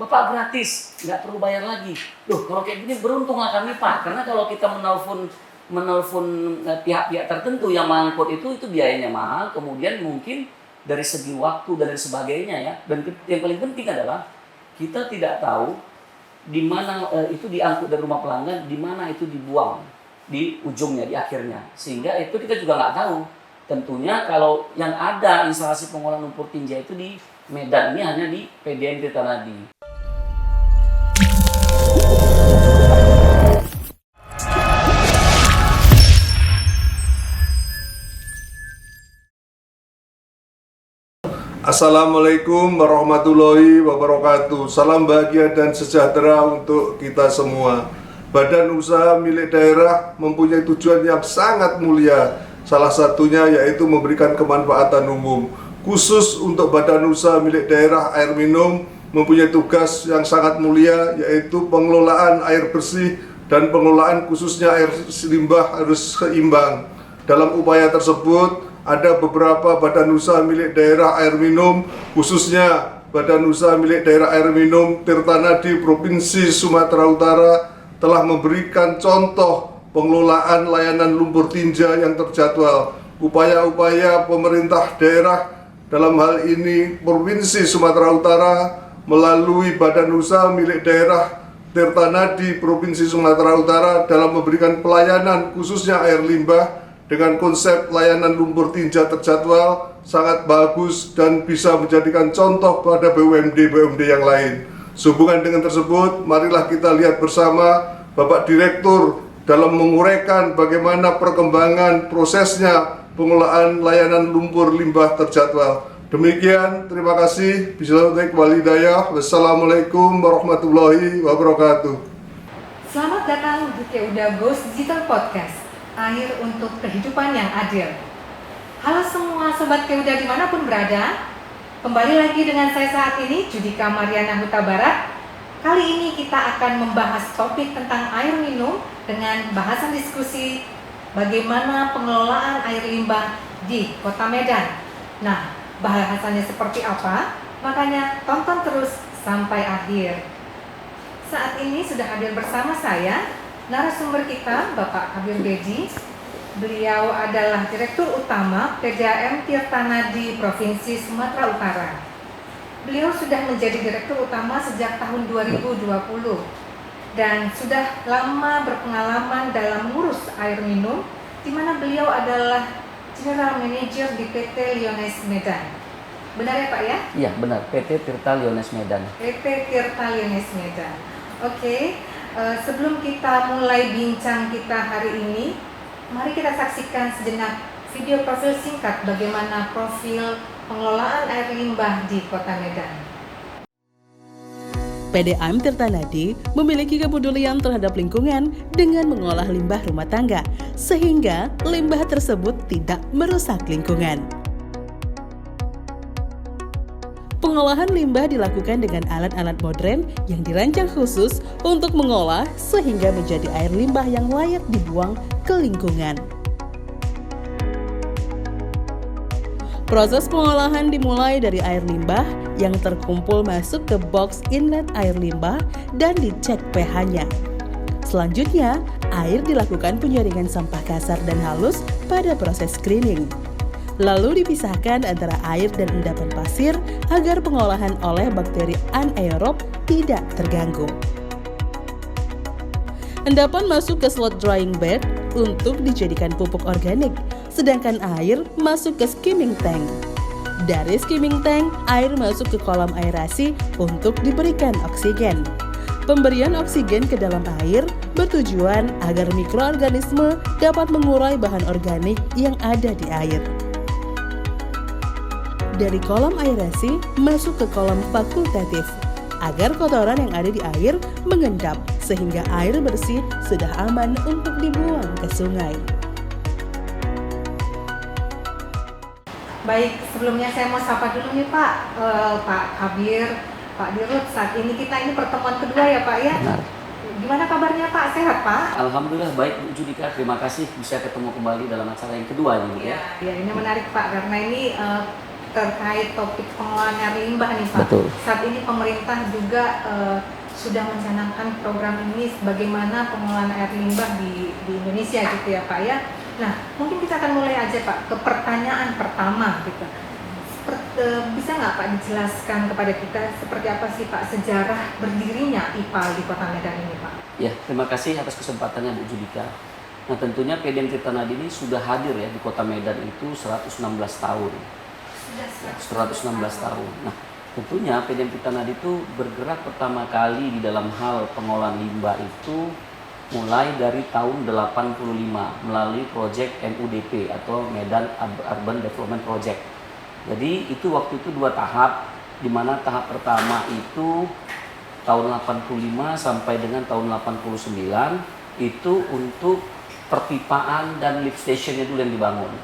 Bapak gratis, nggak perlu bayar lagi. Loh, kalau kayak gini beruntunglah kami Pak, karena kalau kita menelpon pihak-pihak tertentu yang mengangkut itu biayanya mahal, kemudian mungkin dari segi waktu dan sebagainya ya. Dan yang paling penting adalah kita tidak tahu di mana itu diangkut dari rumah pelanggan, di mana itu dibuang di ujungnya, di akhirnya. Sehingga itu kita juga nggak tahu. Tentunya kalau yang ada instalasi pengolahan lumpur tinja itu di Medan, ini hanya di PDAM Tirtanadi. Assalamualaikum warahmatullahi wabarakatuh. Salam bahagia dan sejahtera untuk kita semua. Badan usaha milik daerah mempunyai tujuan yang sangat mulia. Salah satunya yaitu memberikan kemanfaatan umum. Khusus untuk badan usaha milik daerah air minum mempunyai tugas yang sangat mulia, yaitu pengelolaan air bersih dan pengelolaan khususnya air limbah harus seimbang. Dalam upaya tersebut, ada beberapa badan usaha milik daerah air minum, khususnya Badan Usaha milik daerah air minum Tirtanadi Provinsi Sumatera Utara telah memberikan contoh pengelolaan layanan lumpur tinja yang terjadwal. Upaya-upaya pemerintah daerah dalam hal ini Provinsi Sumatera Utara melalui Badan Usaha milik daerah Tirtanadi Provinsi Sumatera Utara dalam memberikan pelayanan khususnya air limbah dengan konsep layanan lumpur tinja terjadwal sangat bagus dan bisa menjadikan contoh pada BUMD-BUMD yang lain. Sehubungan dengan tersebut, marilah kita lihat bersama Bapak Direktur dalam menguraikan bagaimana perkembangan prosesnya pengelolaan layanan lumpur limbah terjadwal. Demikian, terima kasih. Billahi walhidayah. Wassalamualaikum warahmatullahi wabarakatuh. Selamat datang di Keuda Goes Digital Podcast. Air untuk kehidupan yang adil. Halo semua sobat Keuda dimanapun berada. Kembali lagi dengan saya saat ini, Judika Mariana Huta Barat. Kali ini kita akan membahas topik tentang air minum dengan bahasan diskusi bagaimana pengelolaan air limbah di Kota Medan. Nah, bahasannya seperti apa? Makanya tonton terus sampai akhir. Saat ini sudah hadir bersama saya narasumber kita, Bapak Kabir Beji. Beliau adalah Direktur Utama PDAM Tirtanadi Provinsi Sumatera Utara. Beliau sudah menjadi Direktur Utama sejak tahun 2020 dan sudah lama berpengalaman dalam mengurus air minum, di mana beliau adalah General Manager di PT Lyoness Medan. Benar ya Pak ya? Iya benar, PT Tirta Lyoness Medan. PT Tirta Lyoness Medan. Oke. Sebelum kita mulai bincang kita hari ini, mari kita saksikan sejenak video profil singkat bagaimana profil pengelolaan air limbah di Kota Medan. PDAM Tirtanadi memiliki kepedulian terhadap lingkungan dengan mengolah limbah rumah tangga, sehingga limbah tersebut tidak merusak lingkungan. Pengolahan limbah dilakukan dengan alat-alat modern yang dirancang khusus untuk mengolah sehingga menjadi air limbah yang layak dibuang ke lingkungan. Proses pengolahan dimulai dari air limbah yang terkumpul masuk ke box inlet air limbah dan dicek pH-nya. Selanjutnya, air dilakukan penyaringan sampah kasar dan halus pada proses screening. Lalu dipisahkan antara air dan endapan pasir agar pengolahan oleh bakteri anaerob tidak terganggu. Endapan masuk ke slot drying bed untuk dijadikan pupuk organik, sedangkan air masuk ke skimming tank. Dari skimming tank, air masuk ke kolam aerasi untuk diberikan oksigen. Pemberian oksigen ke dalam air bertujuan agar mikroorganisme dapat mengurai bahan organik yang ada di air. Dari kolam aerasi masuk ke kolam fakultatif agar kotoran yang ada di air mengendap sehingga air bersih sudah aman untuk dibuang ke sungai. Baik, sebelumnya saya mau sapa dulu nih Pak, Pak Kabir, Pak Dirut. Saat ini kita ini pertemuan kedua ya Pak ya. Benar. Gimana kabarnya Pak? Sehat Pak? Alhamdulillah baik Bu Judika, terima kasih bisa ketemu kembali dalam acara yang kedua ini Bu ya. Ya, ini menarik Pak karena ini terkait topik pengelolaan air limbah nih Pak. Betul. Saat ini pemerintah juga sudah mencanangkan program ini bagaimana pengelolaan air limbah di Indonesia gitu ya Pak ya. Nah, mungkin kita akan mulai aja Pak ke pertanyaan pertama gitu. Bisa nggak Pak dijelaskan kepada kita seperti apa sih Pak sejarah berdirinya IPAL di Kota Medan ini Pak? Ya, terima kasih atas kesempatannya Bu Judika. Nah, tentunya PDM Tirta Nadi ini sudah hadir ya di Kota Medan itu 116 tahun. 116 tahun. Nah, tentunya PDM Tirta Nadi itu bergerak pertama kali di dalam hal pengolahan limbah itu mulai dari tahun 85 melalui proyek MUDP atau Medan Urban Development Project. Jadi itu waktu itu 2 tahap, di mana tahap pertama itu tahun 85 sampai dengan tahun 89 itu untuk perpipaan dan lift stationnya dulu yang dibangun.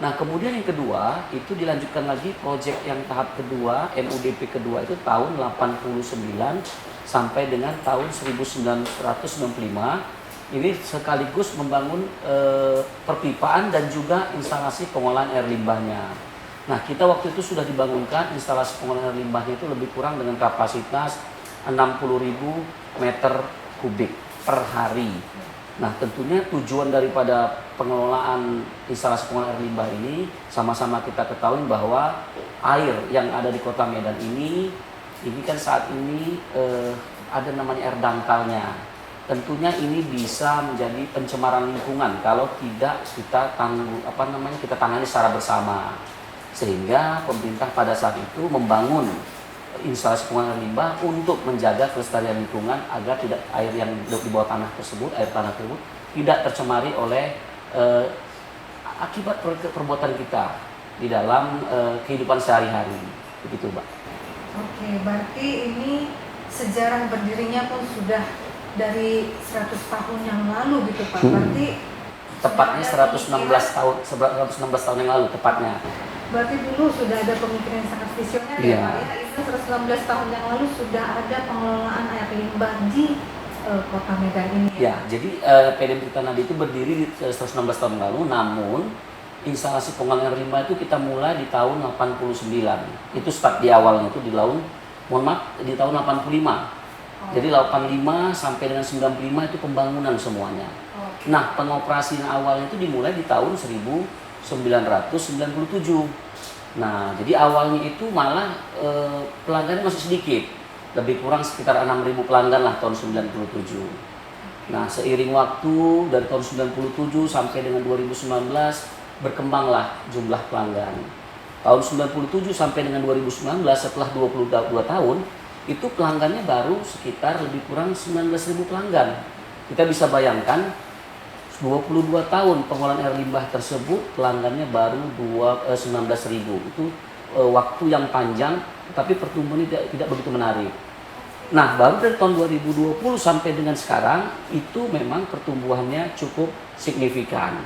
Nah kemudian yang kedua itu dilanjutkan lagi proyek yang tahap kedua MUDP kedua itu tahun 89 sampai dengan tahun 1995 ini sekaligus membangun perpipaan dan juga instalasi pengolahan air limbahnya. Nah kita waktu itu sudah dibangunkan instalasi pengolahan air limbahnya itu lebih kurang dengan kapasitas 60.000 meter kubik per hari. Nah tentunya tujuan daripada pengelolaan instalasi pengolahan air limbah ini sama-sama kita ketahui bahwa air yang ada di Kota Medan ini kan saat ini ada namanya air dangkalnya. Tentunya ini bisa menjadi pencemaran lingkungan kalau tidak kita tangani secara bersama. Sehingga pemerintah pada saat itu membangun instalasi pengolahan air limbah untuk menjaga kelestarian lingkungan agar tidak air yang di bawah tanah tersebut, air tanah tersebut tidak tercemari oleh akibat perbuatan kita di dalam kehidupan sehari-hari. Begitu, Mbak. Oke, berarti ini sejarah berdirinya pun sudah dari 100 tahun yang lalu gitu Pak. Berarti tepatnya 116 tahun yang lalu tepatnya. Berarti dulu sudah ada pemikiran yang sangat visioner ya Pak ya. Itu 119 tahun yang lalu sudah ada pengelolaan air limbah di Kota Medan ini. Ya, jadi PDM Tirta Nadi itu berdiri di 116 tahun lalu, namun instalasi pengolahan air limbah itu kita mulai di tahun 89. Itu start di awalnya itu di tahun 85. Jadi 85 sampai dengan 95 itu pembangunan semuanya. Nah, pengoperasian awalnya itu dimulai di tahun 1997. Nah, jadi awalnya itu malah pelanggannya masih sedikit. Lebih kurang sekitar 6.000 pelanggan lah tahun 97. Nah, seiring waktu dari tahun 97 sampai dengan 2019 berkembanglah jumlah pelanggan. Tahun 97 sampai dengan 2019 setelah 22 tahun itu pelanggannya baru sekitar lebih kurang 19.000 pelanggan. Kita bisa bayangkan 22 tahun pengolahan air limbah tersebut pelanggannya baru 19.000. Itu waktu yang panjang tapi pertumbuhan tidak begitu menarik. Nah, baru dari tahun 2020 sampai dengan sekarang itu memang pertumbuhannya cukup signifikan.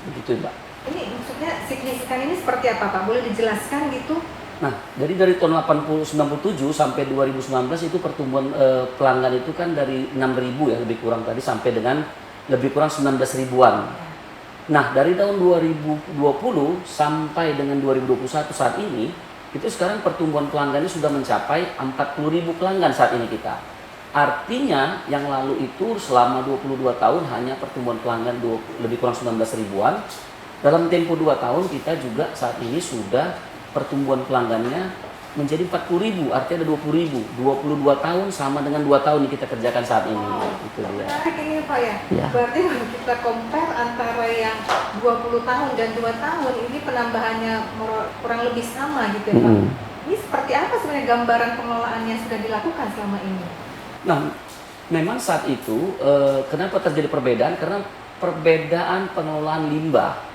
Begitu, Mbak. Ini maksudnya signifikan ini seperti apa Pak? Boleh dijelaskan gitu? Nah, jadi dari tahun 97 sampai 2019 itu pertumbuhan pelanggan itu kan dari 6.000 ya lebih kurang tadi sampai dengan lebih kurang 19.000-an. Nah, dari tahun 2020 sampai dengan 2021 saat ini itu sekarang pertumbuhan pelanggannya sudah mencapai 40.000 pelanggan saat ini kita. Artinya yang lalu itu selama 22 tahun hanya pertumbuhan pelanggan lebih kurang 19.000-an. Dalam tempo 2 tahun kita juga saat ini sudah pertumbuhan pelanggannya menjadi 40.000, artinya ada 20.000. 22 tahun sama dengan 2 tahun yang kita kerjakan saat ini. Itu dia. Menarik ini Pak ya. Ya. Berarti kalau kita compare antara yang 20 tahun dan 2 tahun ini penambahannya kurang lebih sama gitu ya Pak. Ini seperti apa sebenarnya gambaran pengelolaan yang sudah dilakukan selama ini? Nah, memang saat itu kenapa terjadi perbedaan? Karena perbedaan pengelolaan limbah.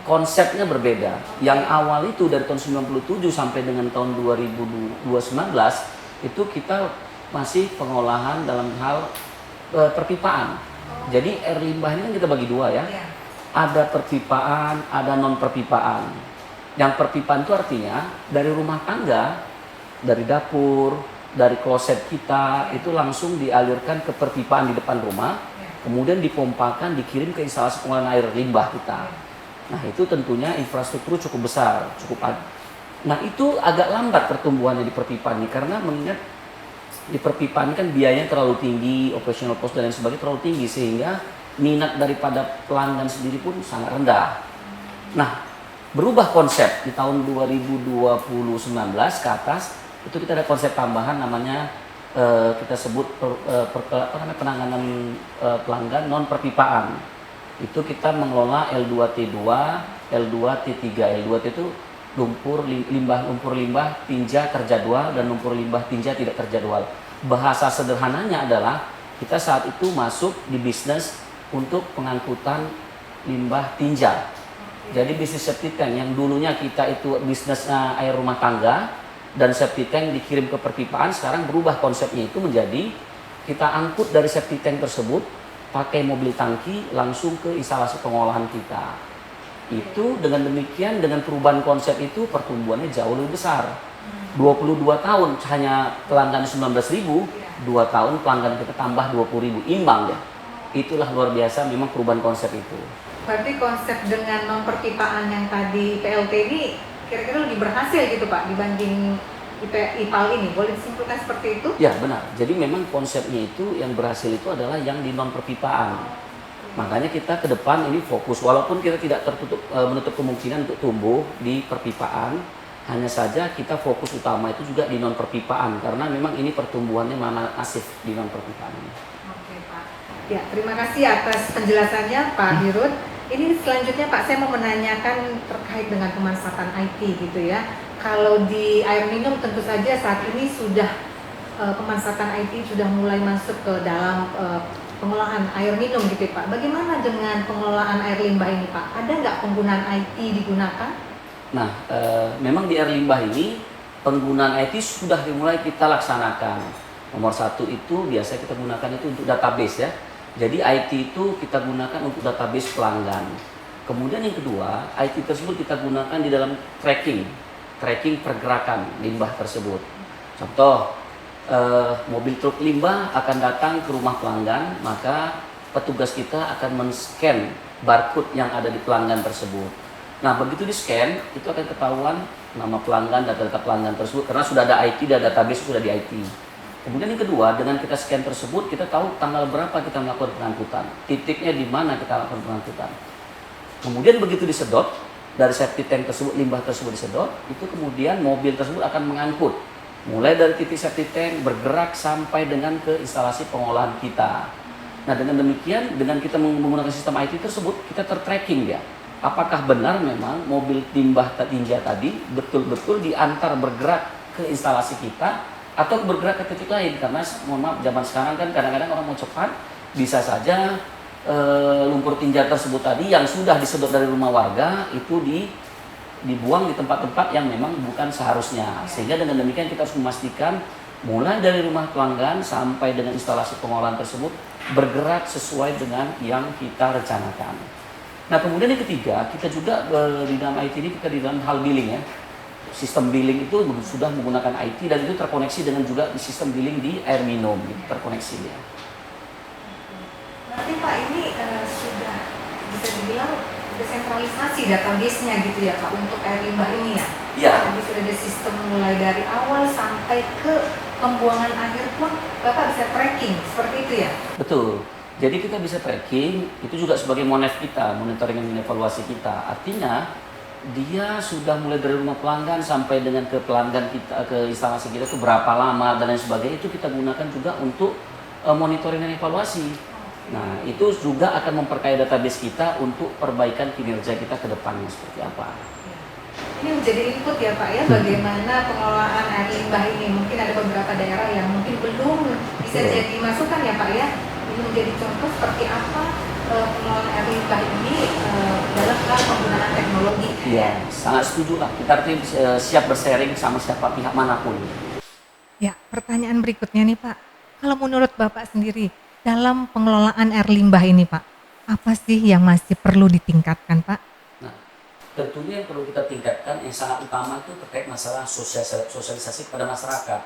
Konsepnya berbeda. Yang awal itu dari tahun 97 sampai dengan tahun 2019 itu kita masih pengolahan dalam hal perpipaan. Jadi air limbah ini kan kita bagi dua ya. Ada perpipaan, ada non perpipaan. Yang perpipaan itu artinya dari rumah tangga, dari dapur, dari kloset kita itu langsung dialirkan ke perpipaan di depan rumah, kemudian dipompakan, dikirim ke instalasi pengolahan air limbah kita. Nah itu tentunya infrastruktur cukup besar, Nah itu agak lambat pertumbuhannya di perpipaan ini karena mengingat di perpipaan ini kan biayanya terlalu tinggi, operational cost dan lain sebagainya terlalu tinggi sehingga minat daripada pelanggan sendiri pun sangat rendah. Nah berubah konsep di tahun 2019 ke atas itu kita ada konsep tambahan namanya kita sebut penanganan pelanggan non perpipaan. Itu kita mengelola L2T2, L2T3. L2T itu limbah lumpur limbah tinja terjadwal dan lumpur limbah tinja tidak terjadwal. Bahasa sederhananya adalah kita saat itu masuk di bisnis untuk pengangkutan limbah tinja. Jadi bisnis septic tank yang dulunya kita itu bisnisnya air rumah tangga dan septic tank dikirim ke perpipaan, sekarang berubah konsepnya itu menjadi kita angkut dari septic tank tersebut pakai mobil tangki langsung ke instalasi pengolahan kita. Itu dengan demikian dengan perubahan konsep itu pertumbuhannya jauh lebih besar. 22 tahun hanya pelanggan 19.000, 2 tahun pelanggan kita tambah 20.000, imbang ya. Itulah luar biasa memang perubahan konsep itu. Berarti konsep dengan non perpipaan yang tadi PLT ini kira-kira lebih berhasil gitu Pak dibanding IPAL ini, boleh disimpulkan seperti itu? Ya benar, jadi memang konsepnya itu yang berhasil itu adalah yang di non perpipaan. Makanya kita ke depan ini fokus, walaupun kita tidak menutup kemungkinan untuk tumbuh di perpipaan, hanya saja kita fokus utama itu juga di non perpipaan karena memang ini pertumbuhannya masif di non perpipaan ini. Oke Pak. Ya terima kasih atas penjelasannya Pak Dirut. Ini selanjutnya Pak, saya mau menanyakan terkait dengan pemanfaatan IT gitu ya. Kalau di air minum tentu saja saat ini sudah pemanfaatan IT sudah mulai masuk ke dalam pengolahan air minum gitu ya Pak. Bagaimana dengan pengelolaan air limbah ini Pak? Ada nggak penggunaan IT digunakan? Nah, memang di air limbah ini penggunaan IT sudah dimulai kita laksanakan. Nomor satu itu biasa kita gunakan itu untuk database ya. Jadi IT itu kita gunakan untuk database pelanggan. Kemudian yang kedua, IT tersebut kita gunakan di dalam tracking pergerakan limbah tersebut. Contoh, mobil truk limbah akan datang ke rumah pelanggan, maka petugas kita akan men-scan barcode yang ada di pelanggan tersebut. Nah, begitu di-scan, itu akan ketahuan nama pelanggan, data-data pelanggan tersebut, karena sudah ada IT, dan database sudah di IT. Kemudian yang kedua, dengan kita scan tersebut, kita tahu tanggal berapa kita melakukan pengangkutan, titiknya di mana kita lakukan pengangkutan. Kemudian begitu disedot, dari septic tank tersebut, limbah tersebut disedot, itu kemudian mobil tersebut akan mengangkut. Mulai dari titik septic tank, bergerak sampai dengan ke instalasi pengolahan kita. Nah dengan demikian, dengan kita menggunakan sistem IT tersebut, kita tertracking dia. Apakah benar memang mobil limbah tinja tadi betul-betul diantar bergerak ke instalasi kita, atau bergerak ke titik lain, karena mohon maaf zaman sekarang kan kadang-kadang orang mau cepat, bisa saja lumpur tinja tersebut tadi yang sudah disedot dari rumah warga itu dibuang di tempat-tempat yang memang bukan seharusnya. Sehingga dengan demikian kita harus memastikan mulai dari rumah pelanggan sampai dengan instalasi pengolahan tersebut bergerak sesuai dengan yang kita rencanakan. Nah kemudian yang ketiga, kita juga di dalam IT ini kita di dalam hal billing ya. Sistem billing itu sudah menggunakan IT dan itu terkoneksi dengan juga sistem billing di air minum, gitu, terkoneksi ya. Berarti Pak ini sudah bisa dibilang desentralisasi database-nya gitu ya Pak untuk air limbah ini ya? Iya. Jadi sudah ada sistem mulai dari awal sampai ke pembuangan akhir pun Bapak bisa tracking seperti itu ya? Betul. Jadi kita bisa tracking, itu juga sebagai monef kita, monitoring dan evaluasi kita. Artinya dia sudah mulai dari rumah pelanggan sampai dengan ke pelanggan kita, ke instalasi kita itu berapa lama dan lain sebagainya, itu kita gunakan juga untuk monitoring dan evaluasi. Nah itu juga akan memperkaya database kita untuk perbaikan kinerja kita ke depannya seperti apa. Ini menjadi input ya Pak ya, bagaimana pengelolaan air limbah ini. Mungkin ada beberapa daerah yang mungkin belum bisa jadi masukan ya Pak ya. Ini menjadi contoh seperti apa pengelolaan air limbah ini dalam hal penggunaan teknologi. Iya, sangat setuju lah. Kita artinya siap bersharing sama siapa pihak manapun. Ya, pertanyaan berikutnya nih Pak. Kalau menurut Bapak sendiri, dalam pengelolaan air limbah ini Pak, apa sih yang masih perlu ditingkatkan Pak? Nah, tentunya yang perlu kita tingkatkan yang sangat utama itu terkait masalah sosialisasi kepada masyarakat.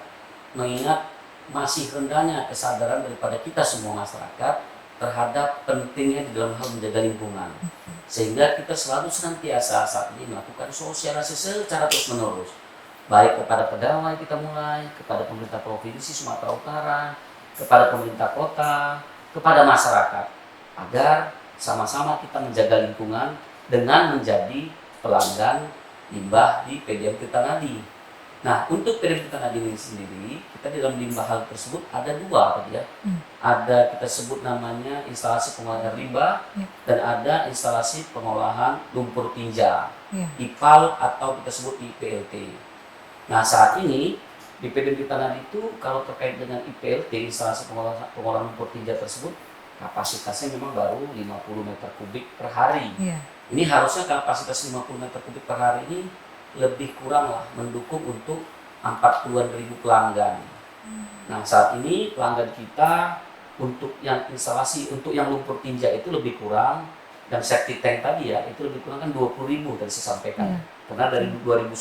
Mengingat masih rendahnya kesadaran daripada kita semua masyarakat terhadap pentingnya di dalam hal menjaga lingkungan. Sehingga kita selalu senantiasa saat ini melakukan sosialisasi secara terus-menerus. baik kepada pegawai kita mulai, kepada pemerintah Provinsi Sumatera Utara, kepada pemerintah kota, kepada masyarakat, agar sama-sama kita menjaga lingkungan dengan menjadi pelanggan limbah di PDAM Tirta Nadi. Nah, untuk PDAM Tirta Nadi ini sendiri, kita di dalam limbah hal tersebut ada dua tadi ya. Ada kita sebut namanya instalasi pengolahan limbah dan ada instalasi pengolahan lumpur tinja, IPAL atau kita sebut IPLT. Nah, saat ini di PDAM Tirta Nadi itu kalau terkait dengan IPLT, instalasi pengolahan lumpur tinja tersebut, kapasitasnya memang baru 50 meter kubik per hari. Ini harusnya kapasitas 50 meter kubik per hari ini lebih kurang lah mendukung untuk 40.000 pelanggan. Nah, saat ini pelanggan kita untuk yang instalasi, untuk yang lumpur tinja itu lebih kurang, dan safety tank tadi ya, itu lebih kurang kan 20.000 tadi saya sampaikan. Karena dari 2019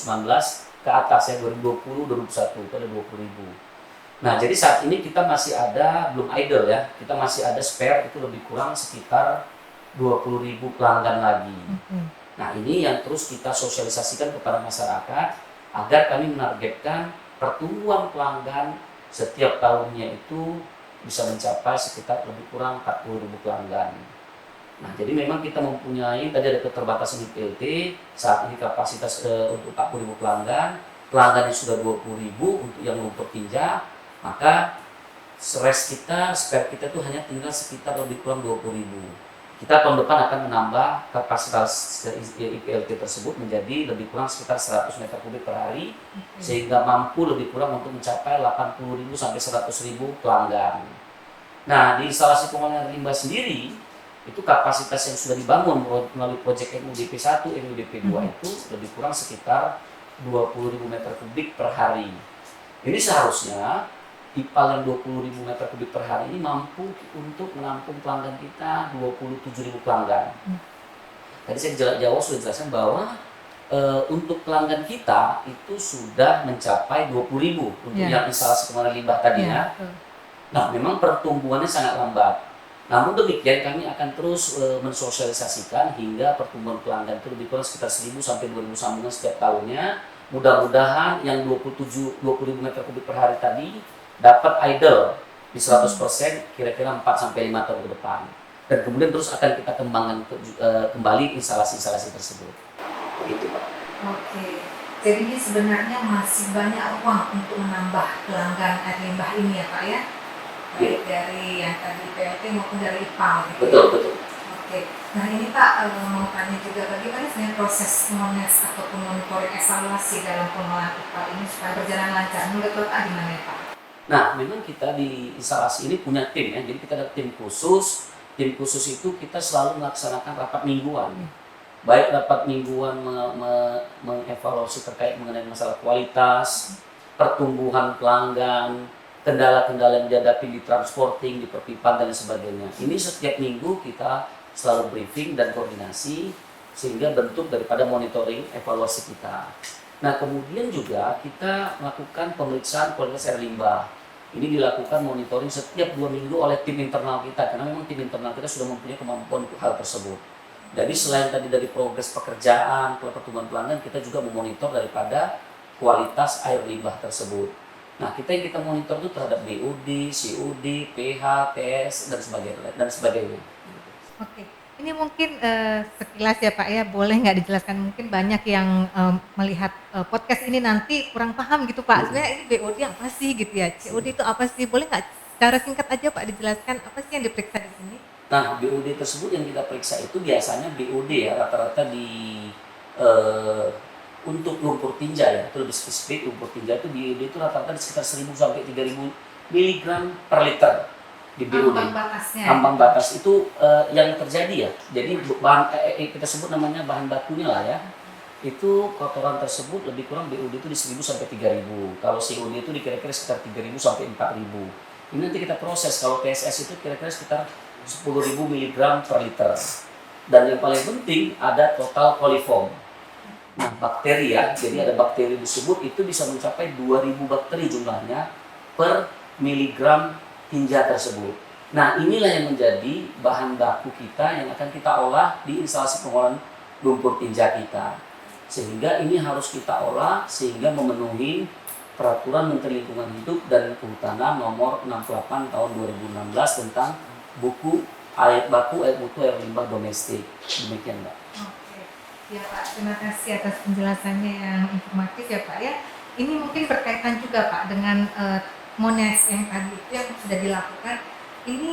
ke atas ya, 2020, 2021 itu ada 20.000. Nah, jadi saat ini kita masih ada, belum idle ya, kita masih ada spare itu lebih kurang sekitar 20.000 pelanggan lagi. Nah, ini yang terus kita sosialisasikan kepada masyarakat agar kami menargetkan pertumbuhan pelanggan setiap tahunnya itu bisa mencapai sekitar lebih kurang 40.000 pelanggan. Nah, jadi memang kita mempunyai, tadi ada keterbatasan di PLT, saat ini kapasitas untuk 40.000 pelanggan, pelanggannya sudah 20.000 untuk yang lumpur tinja, maka spare kita tuh hanya tinggal sekitar lebih kurang 20.000. Kita tahun depan akan menambah kapasitas IPLT tersebut menjadi lebih kurang sekitar 100 meter kubik per hari, sehingga mampu lebih kurang untuk mencapai 80.000 sampai 100.000 pelanggan. Nah, di instalasi pengolahan limbah sendiri, itu kapasitas yang sudah dibangun melalui proyek MUDP 1, MUDP 2 itu lebih kurang sekitar 20.000 meter kubik per hari. Ini seharusnya IPAL yang 20.000 meter kubik per hari ini mampu untuk menampung pelanggan kita 27.000 pelanggan. Tadi saya di Jawa sudah jelaskan bahwa untuk pelanggan kita itu sudah mencapai 20.000 untuk yang instalasi pengolahan limbah tadinya. Nah, memang pertumbuhannya sangat lambat. Namun demikian kami akan terus mensosialisasikan hingga pertumbuhan pelanggan itu lebih kurang sekitar 1.000 sampai 2.000 sambungan setiap tahunnya. Mudah-mudahan yang 20.000 meter kubik per hari tadi dapat idle di 100% kira-kira 4 sampai 5 tahun ke depan. Dan kemudian terus akan kita kembangkan kembali instalasi-instalasi tersebut. Begitu, Pak. Oke. Jadi ini sebenarnya masih banyak ruang untuk menambah pelanggan air limbah ini ya, Pak ya? Baik dari yang tadi PLT maupun dari IPAL. Gitu. Betul. Oke. Nah, ini Pak mau tanya juga bagaimana sebenarnya proses monitoring ataupun monitoring evaluasi dalam pengolahan IPAL ini supaya berjalan lancar. Menurut Bapak gimana ya, Pak? Nah, memang kita di instalasi ini punya tim ya, jadi kita ada tim khusus. Tim khusus itu kita selalu melaksanakan rapat mingguan. Baik rapat mingguan mengevaluasi terkait mengenai masalah kualitas, pertumbuhan pelanggan, kendala-kendala yang dihadapi di transporting, di perpipaan dan sebagainya. Ini setiap minggu kita selalu briefing dan koordinasi sehingga bentuk daripada monitoring evaluasi kita. Nah, kemudian juga kita melakukan pemeriksaan kualitas air limbah. Ini dilakukan monitoring setiap 2 minggu oleh tim internal kita, karena memang tim internal kita sudah mempunyai kemampuan untuk hal tersebut. Jadi selain tadi dari progres pekerjaan, pertumbuhan pelanggan, kita juga memonitor daripada kualitas air limbah tersebut. Nah, yang kita monitor itu terhadap BUD, CUD, pH, TS, dan sebagainya. Oke. Ini mungkin sekilas ya Pak ya, boleh nggak dijelaskan, mungkin banyak yang melihat podcast ini nanti kurang paham gitu Pak, sebenarnya ini BOD apa sih gitu ya, COD itu apa sih, boleh nggak secara singkat aja Pak dijelaskan apa sih yang diperiksa di sini? Nah, BOD tersebut yang kita periksa itu biasanya BOD ya, rata-rata untuk lumpur tinja ya, itu lebih spesifik, lumpur tinja itu BOD itu rata-rata sekitar 1.000 sampai 3.000 mg per liter. Di BOD. Ambang batas itu yang terjadi ya. Jadi bahan kita sebut namanya bahan bakunya lah ya. Itu kotoran tersebut lebih kurang BOD itu di 1.000 sampai 3.000. Kalau COD itu kira-kira sekitar 3.000 sampai 4.000. Ini nanti kita proses. Kalau TSS itu kira-kira sekitar 10.000 mg per liter. Dan yang paling penting ada total coliform. Nah, bakteri ya. Jadi ada bakteri disebut itu bisa mencapai 2.000 bakteri jumlahnya per miligram tinja tersebut. Nah, inilah yang menjadi bahan baku kita yang akan kita olah di instalasi pengolahan lumpur tinja kita. Sehingga ini harus kita olah sehingga memenuhi Peraturan Menteri Lingkungan Hidup dan Kehutanan Nomor 68 Tahun 2016 tentang buku air baku, air mutu, air limbah domestik. Demikian, Mbak. Oke, ya Pak, terima kasih atas penjelasannya yang informatif ya Pak ya. Ini mungkin berkaitan juga Pak dengan Mones yang tadi itu yang sudah dilakukan. Ini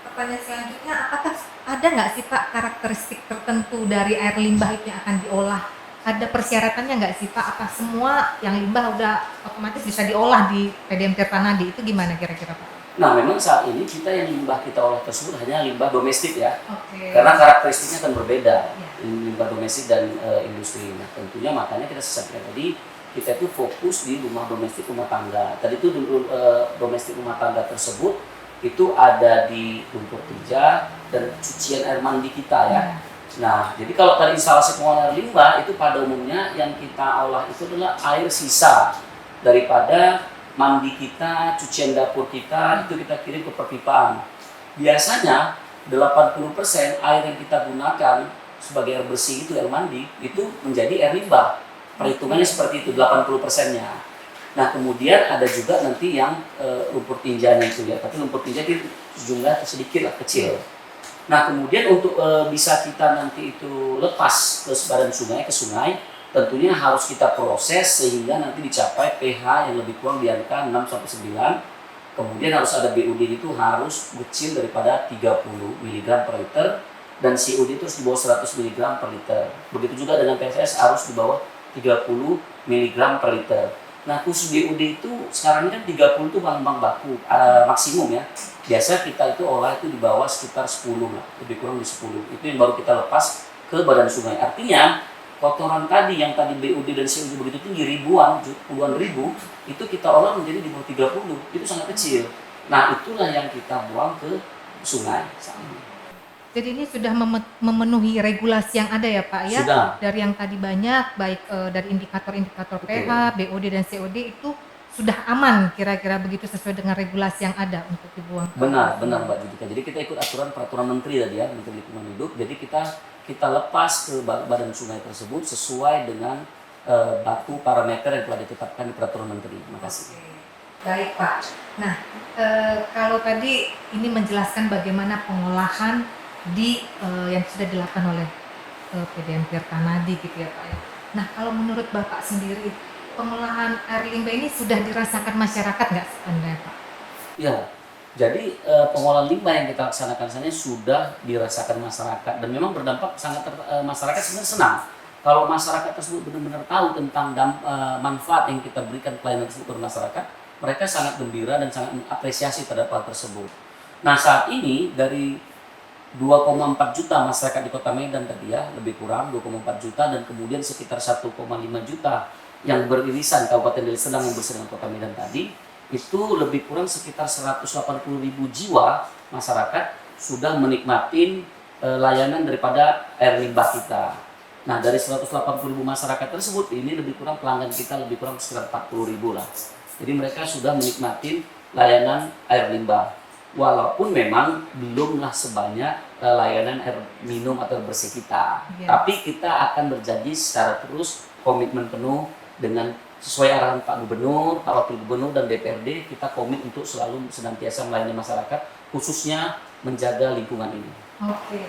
pertanyaan selanjutnya, apakah ada nggak sih Pak karakteristik tertentu dari air limbah itu yang akan diolah? Ada persyaratannya nggak sih Pak? Apa semua yang limbah udah otomatis bisa diolah di PDAM Tirta Nadi? Itu gimana kira-kira Pak? Nah, memang saat ini kita yang limbah kita olah tersebut hanya limbah domestik ya. Oke. Karena karakteristiknya akan berbeda, Ya. limbah domestik dan industri. Nah, tentunya makanya kita sampaikan tadi, kita itu fokus di rumah domestik rumah tangga. Tadi itu domestik rumah tangga tersebut itu ada di lumpur tinja dan cucian air mandi kita ya. Nah, jadi kalau tadi instalasi pengolahan air limbah itu pada umumnya yang kita olah itu adalah air sisa daripada mandi kita, cucian dapur kita, itu kita kirim ke perpipaan. Biasanya 80% air yang kita gunakan sebagai air bersih itu air mandi, itu menjadi air limbah. Perhitungannya seperti itu, 80%-nya. Nah, kemudian ada juga nanti yang lumpur tinjanya itu ya, tapi lumpur tinja itu jumlah sedikit lah, kecil. Nah, kemudian untuk bisa kita nanti itu lepas ke badan sungai, ke sungai, tentunya harus kita proses sehingga nanti dicapai pH yang lebih kurang di angka 6-9. Kemudian harus ada BUD itu harus kecil daripada 30 mg per liter dan COD itu harus di bawah 100 mg per liter. Begitu juga dengan PSS harus di bawah 30 mg per liter. Nah, khusus BUD itu sekarang ini kan 30 itu bahan baku maksimum ya. Biasa kita itu olah itu di bawah sekitar 10 lah, lebih kurang di 10. Itu yang baru kita lepas ke badan sungai. Artinya kotoran tadi yang tadi BUD dan COD begitu tinggi ribuan, puluhan ribu, itu kita olah menjadi di bawah 30. Itu sangat kecil. Nah, itulah yang kita buang ke sungai. Jadi ini sudah memenuhi regulasi yang ada ya Pak ya? Sudah. Dari yang tadi banyak, baik dari indikator-indikator pH, BOD dan COD itu sudah aman kira-kira begitu sesuai dengan regulasi yang ada untuk dibuang. Benar Mbak Judika. Jadi kita ikut aturan peraturan menteri tadi ya, Menteri Lingkungan Hidup. Jadi kita lepas ke badan sungai tersebut sesuai dengan baku parameter yang telah ditetapkan di peraturan menteri. Terima kasih. Baik Pak. Nah, kalau tadi ini menjelaskan bagaimana pengolahan di yang sudah dilakukan oleh PDAM Tirta Nadi gitu ya Pak ya. Nah, kalau menurut Bapak sendiri, pengolahan air limbah ini sudah dirasakan masyarakat nggak sebenarnya Pak? Ya, jadi pengolahan limbah yang kita laksanakan sana sudah dirasakan masyarakat dan memang berdampak sangat masyarakat sebenarnya senang. Kalau masyarakat tersebut benar-benar tahu tentang manfaat yang kita berikan pelayanan tersebut ke masyarakat, mereka sangat gembira dan sangat mengapresiasi terhadap hal tersebut. Nah, saat ini dari 2,4 juta masyarakat di Kota Medan tadi ya, lebih kurang 2,4 juta dan kemudian sekitar 1,5 juta yang beririsan Kabupaten Deli Serdang yang bersama dengan Kota Medan tadi, itu lebih kurang sekitar 180.000 jiwa masyarakat sudah menikmati layanan daripada air limbah kita. Nah, dari 180.000 masyarakat tersebut ini lebih kurang pelanggan kita lebih kurang sekitar 40.000 lah. Jadi mereka sudah menikmati layanan air limbah. Walaupun memang belumlah sebanyak layanan air minum atau air bersih kita. Tapi kita akan berjanji secara terus komitmen penuh dengan sesuai arahan Pak Gubernur, Pak Wakil Gubernur dan DPRD, kita komit untuk selalu senantiasa melayani masyarakat, khususnya menjaga lingkungan ini. Oke.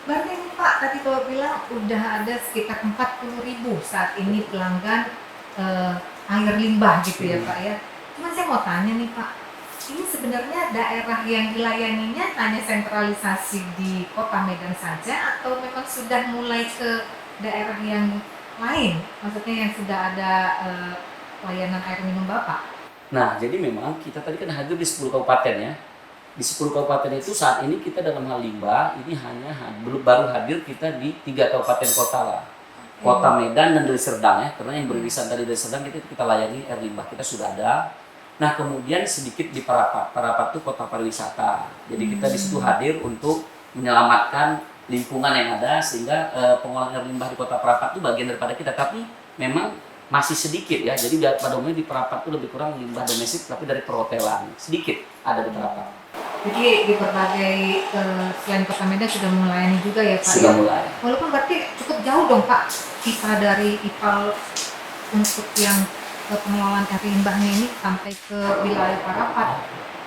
Berarti ini Pak, tadi Bapak bilang udah ada sekitar 40.000 saat ini pelanggan air limbah gitu ya Pak ya. Cuma saya mau tanya nih Pak, ini sebenarnya daerah yang dilayaninya hanya sentralisasi di Kota Medan saja atau memang sudah mulai ke daerah yang lain? Maksudnya yang sudah ada layanan air minum Bapak? Nah, jadi memang kita tadi kan hadir di 10 kabupaten ya. Di 10 kabupaten itu saat ini kita dalam hal limbah ini hanya baru hadir kita di 3 kabupaten kota lah. Kota Medan dan Deli Serdang ya, karena yang beririsan tadi Deli Serdang kita layani air limbah kita sudah ada. Nah, kemudian sedikit di Parapat. Parapat itu kota pariwisata. Jadi kita di situ hadir untuk menyelamatkan lingkungan yang ada sehingga pengolahan air limbah di kota Parapat itu bagian daripada kita. Tapi memang masih sedikit ya. Jadi pada umumnya di Parapat itu lebih kurang limbah domestik tapi dari perhotelan. Sedikit ada di Parapat. Jadi di berbagai selain Kota Medan sudah melayani juga ya Pak? Sudah ya? mulai. Walaupun berarti cukup jauh dong Pak kita dari IPAL untuk yang pengelolaan air limbahnya ini sampai ke wilayah Parapat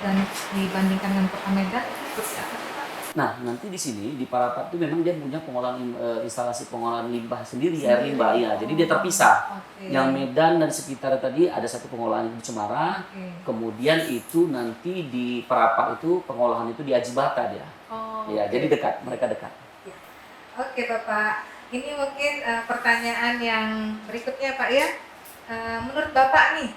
dan dibandingkan dengan Kota Medan seperti apa sih, Pak? Nah, nanti di sini di Parapat itu memang dia punya pengolahan instalasi pengolahan limbah sendiri, air limbah ya. Jadi dia terpisah. Oke. Yang Medan dan sekitar tadi ada satu pengolahan di Cemara. Oke. Kemudian itu nanti di Parapat itu pengolahan itu di Ajibata dia. Oh, Ya, oke. jadi dekat, mereka dekat. Oke Bapak, ini mungkin pertanyaan yang berikutnya Pak ya. Menurut Bapak nih,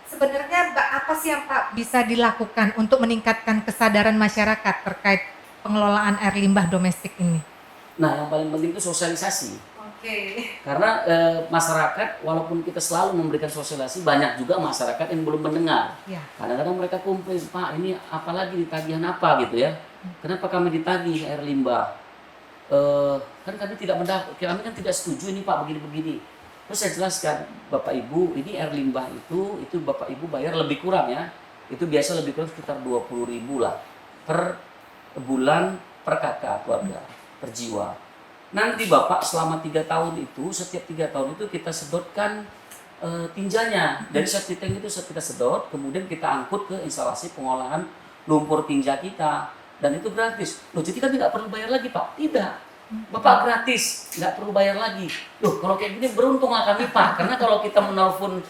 sebenarnya apa sih yang Pak bisa dilakukan untuk meningkatkan kesadaran masyarakat terkait pengelolaan air limbah domestik ini? Nah, yang paling penting itu sosialisasi. Oke. Karena masyarakat, walaupun kita selalu memberikan sosialisasi, banyak juga masyarakat yang belum mendengar. Ya. Kadang-kadang mereka komplain, Pak, ini apalagi ditagihan apa gitu ya? Kenapa kami ditagih air limbah? Kan kami tidak mendapat, kami kan tidak setuju ini Pak begini-begini. Terus saya jelaskan, Bapak Ibu, ini air limbah itu Bapak Ibu bayar lebih kurang ya. Itu biasa lebih kurang sekitar 20.000 lah per bulan per kakak keluarga, per jiwa. Nanti Bapak selama 3 tahun itu, setiap 3 tahun itu kita sedotkan tinjanya. Dari satu tank itu kita sedot, kemudian kita angkut ke instalasi pengolahan lumpur tinja kita. Dan itu gratis. Loh, jadi kan tidak perlu bayar lagi Pak? Tidak. Bapak gratis, nggak perlu bayar lagi. Loh, kalau kayak gini beruntunglah kami Pak. Karena kalau kita menelpon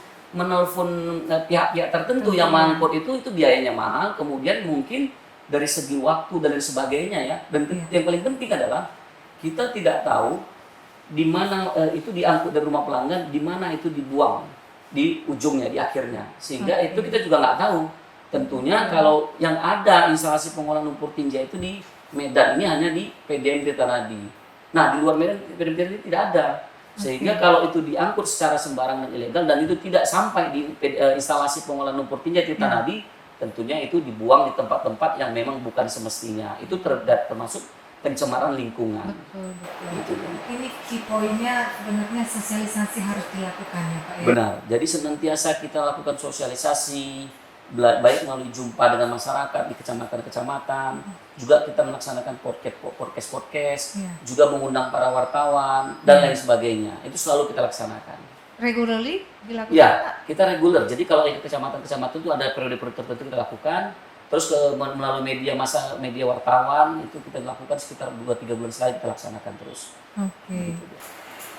pihak-pihak tertentu yang mangkut itu biayanya mahal. Kemudian mungkin dari segi waktu dan lain sebagainya ya. Dan yang paling penting adalah kita tidak tahu di mana itu diangkut dari rumah pelanggan, di mana itu dibuang di ujungnya, di akhirnya. Sehingga itu kita juga nggak tahu. Tentunya kalau yang ada instalasi pengolahan lumpur tinja itu di Medan, ini hanya di PDM Tirtanadi. Nah, di luar Medan PDM Tirtanadi tidak ada. Sehingga kalau itu diangkut secara sembarangan ilegal dan itu tidak sampai di instalasi pengolahan lumpur tinja Tirtanadi, tentunya itu dibuang di tempat-tempat yang memang bukan semestinya. Itu termasuk pencemaran lingkungan. Betul. Ini key pointnya sebenarnya sosialisasi harus dilakukan ya Pak ya? Benar. Jadi senantiasa kita lakukan sosialisasi, baik melalui jumpa dengan masyarakat di kecamatan-kecamatan, juga kita melaksanakan podcast, Ya. juga mengundang para wartawan dan lain sebagainya. Itu selalu kita laksanakan. Regularly dilakukan Pak? Ya, kita reguler. Jadi kalau di kecamatan-kecamatan itu ada periode-periode tertentu kita lakukan. Terus melalui media wartawan itu kita lakukan sekitar 2-3 bulan sekali kita laksanakan terus. Oke. Gitu.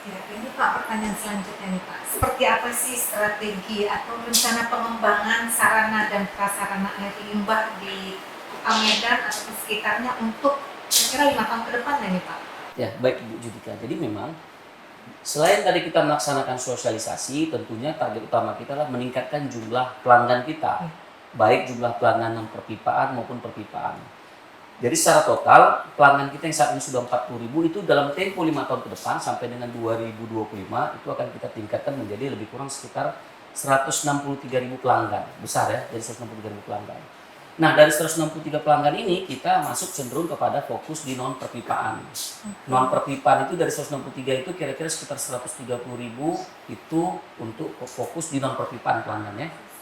Ya, ini Pak pertanyaan selanjutnya nih Pak. Seperti apa sih strategi atau rencana pengembangan sarana dan prasarana air limbah di Kota Medan atau sekitarnya untuk kira-kira 5 tahun ke depan nih Pak? Ya, baik Ibu Judika. Jadi memang selain tadi kita melaksanakan sosialisasi, tentunya target utama kita adalah meningkatkan jumlah pelanggan kita. Baik jumlah pelanggan non perpipaan maupun perpipaan. Jadi secara total pelanggan kita yang saat ini sudah 40.000 itu dalam tempo 5 tahun ke depan sampai dengan 2025 itu akan kita tingkatkan menjadi lebih kurang sekitar 163.000 pelanggan. Besar ya, jadi 163.000 pelanggan. Nah, dari 163 pelanggan ini kita masuk cenderung kepada fokus di non perpipaan. Non perpipaan itu dari 163 itu kira-kira sekitar 130.000 itu untuk fokus di non perpipaan pelanggannya.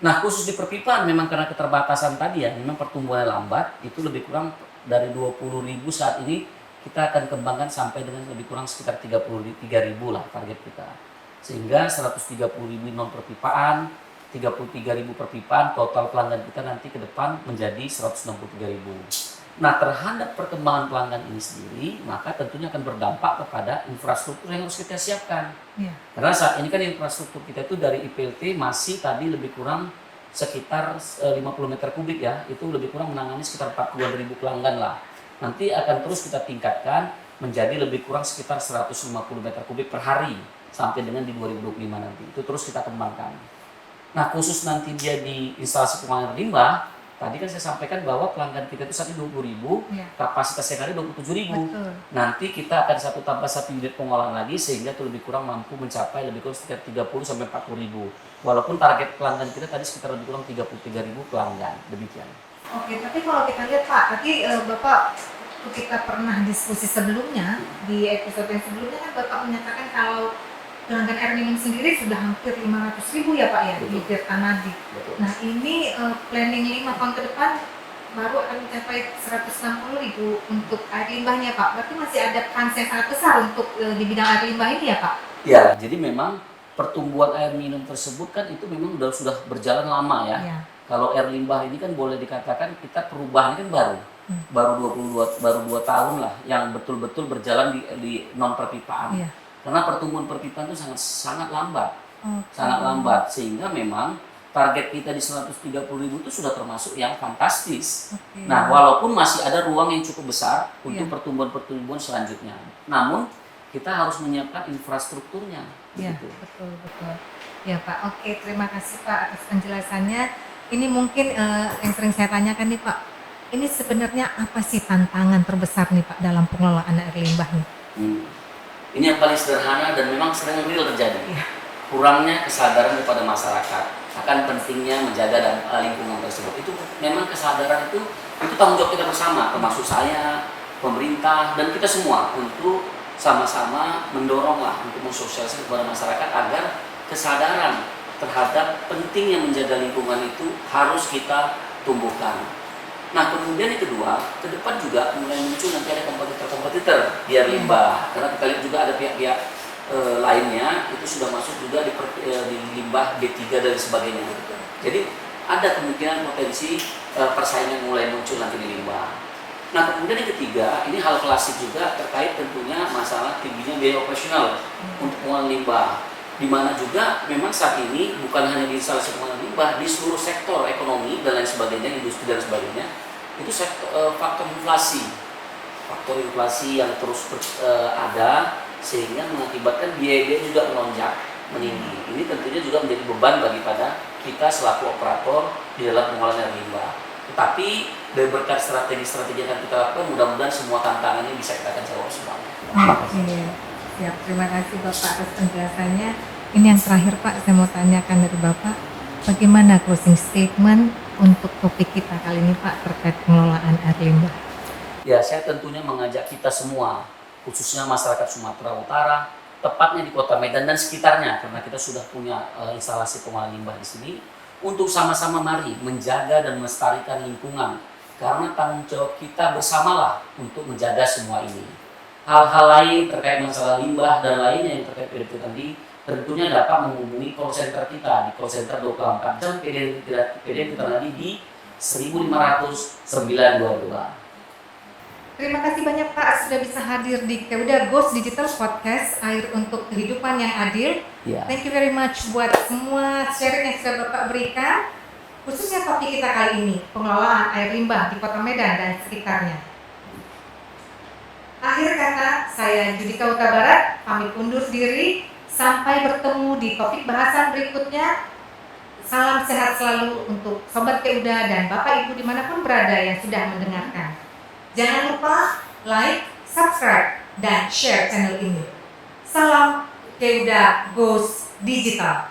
Nah, khusus di perpipaan memang karena keterbatasan tadi ya, memang pertumbuhannya lambat, itu lebih kurang dari 20.000 saat ini kita akan kembangkan sampai dengan lebih kurang sekitar 33.000 lah target kita. Sehingga 130.000 non perpipaan, 33.000 perpipaan, total pelanggan kita nanti ke depan menjadi 163.000. Nah, terhadap perkembangan pelanggan ini sendiri, maka tentunya akan berdampak kepada infrastruktur yang harus kita siapkan. Ya. Karena saat ini kan infrastruktur kita itu dari IPLT masih tadi lebih kurang sekitar 50 meter kubik ya, itu lebih kurang menangani sekitar 40.000 pelanggan lah. Nanti akan terus kita tingkatkan menjadi lebih kurang sekitar 150 meter kubik per hari sampai dengan di 2025 nanti. Itu terus kita kembangkan. Nah, khusus nanti dia di instalasi pengolahan limbah, tadi kan saya sampaikan bahwa pelanggan kita itu saat ini 20.000, Ya. kapasitas yang ada 27.000. Betul. Nanti kita akan tambah satu unit pengolahan lagi sehingga itu lebih kurang mampu mencapai lebih kurang sekitar 30 sampai 40.000. Walaupun target pelanggan kita tadi sekitar lebih kurang 33.000 pelanggan, demikian. Oke, tapi kalau kita lihat Pak, tadi Bapak kita pernah diskusi sebelumnya di episode yang sebelumnya kan Bapak menyatakan kalau pelanggan air minum sendiri sudah hampir 500.000 ya Pak ya di Tirtanadi. Betul. Nah ini planning 5 tahun ke depan baru akan mencapai 160.000 untuk air limbahnya Pak. Berarti masih ada kans yang sangat besar untuk di bidang air limbah ini ya Pak? Ya, jadi memang pertumbuhan air minum tersebut kan itu memang sudah berjalan lama ya. Iya. Kalau air limbah ini kan boleh dikatakan kita perubahannya kan baru 2 tahun lah yang betul-betul berjalan di non perpipaan. Iya. Karena pertumbuhan perpipaan itu sangat lambat. Okay. Sangat lambat sehingga memang target kita di 130.000 itu sudah termasuk yang fantastis. Okay. Nah, walaupun masih ada ruang yang cukup besar untuk Iya. pertumbuhan selanjutnya. Namun kita harus menyiapkan infrastrukturnya. Iya, Begitu. betul. Ya Pak, oke, terima kasih Pak atas penjelasannya. Ini mungkin yang sering saya tanyakan nih Pak, ini sebenarnya apa sih tantangan terbesar nih Pak dalam pengelolaan air limbah nih? Ini yang paling sederhana dan memang sering real terjadi. Iya. Kurangnya kesadaran kepada masyarakat akan pentingnya menjaga dan lingkungan tersebut. Itu memang kesadaran itu tanggung jawab kita bersama, termasuk saya, pemerintah, dan kita semua untuk sama-sama mendoronglah untuk mensosialisasikan kepada masyarakat agar kesadaran terhadap pentingnya menjaga lingkungan itu harus kita tumbuhkan. Nah, kemudian yang kedua, ke depan juga mulai muncul nanti ada kompetitor di air limbah, karena kita lihat juga ada pihak-pihak lainnya itu sudah masuk juga di limbah B3 dan sebagainya. Jadi ada kemungkinan potensi persaingan mulai muncul nanti di limbah. Nah, kemudian yang ketiga, ini hal klasik juga terkait tentunya masalah tingginya biaya operasional untuk pengolahan limbah, di mana juga memang saat ini bukan hanya di instalasi pengolahan limbah, di seluruh sektor ekonomi dan lain sebagainya, industri dan sebagainya, itu faktor inflasi yang terus ada sehingga mengakibatkan biaya juga melonjak meninggi. Ini tentunya juga menjadi beban bagi pada kita selaku operator di dalam pengolahan air limbah. Tetapi dari berkat strategi-strategi yang akan kita lakukan, mudah-mudahan semua tantangan ini bisa kita akan jawab semuanya. Oke, siap. Terima kasih Bapak atas penjelasannya. Ini yang terakhir Pak, saya mau tanyakan dari Bapak, bagaimana closing statement untuk topik kita kali ini Pak terkait pengelolaan air limbah? Ya, saya tentunya mengajak kita semua, khususnya masyarakat Sumatera Utara, tepatnya di Kota Medan dan sekitarnya, karena kita sudah punya instalasi pengolahan limbah di sini, untuk sama-sama mari menjaga dan melestarikan lingkungan, karena tanggung jawab kita bersamalah untuk menjaga semua ini. Hal-hal lain terkait masalah limbah dan lainnya yang terkait PDP tadi tentunya dapat menghubungi call center kita di call center 24 jam PDP tadi di 1.500.922. Terima kasih banyak Pak sudah bisa hadir di Keuda Ghost Digital Podcast, Air untuk Kehidupan yang Adil. Ya. Thank you very much buat semua sharing yang sudah Bapak berikan, khususnya topik kita kali ini, pengelolaan air limbah di Kota Medan dan sekitarnya. Akhir kata, saya Judika Huta Barat, pamit undur diri. Sampai bertemu di topik bahasan berikutnya. Salam sehat selalu untuk Sobat Keuda dan Bapak Ibu dimanapun berada yang sudah mendengarkan. Jangan lupa like, subscribe, dan share channel ini. Salam Keuda Ghost Digital.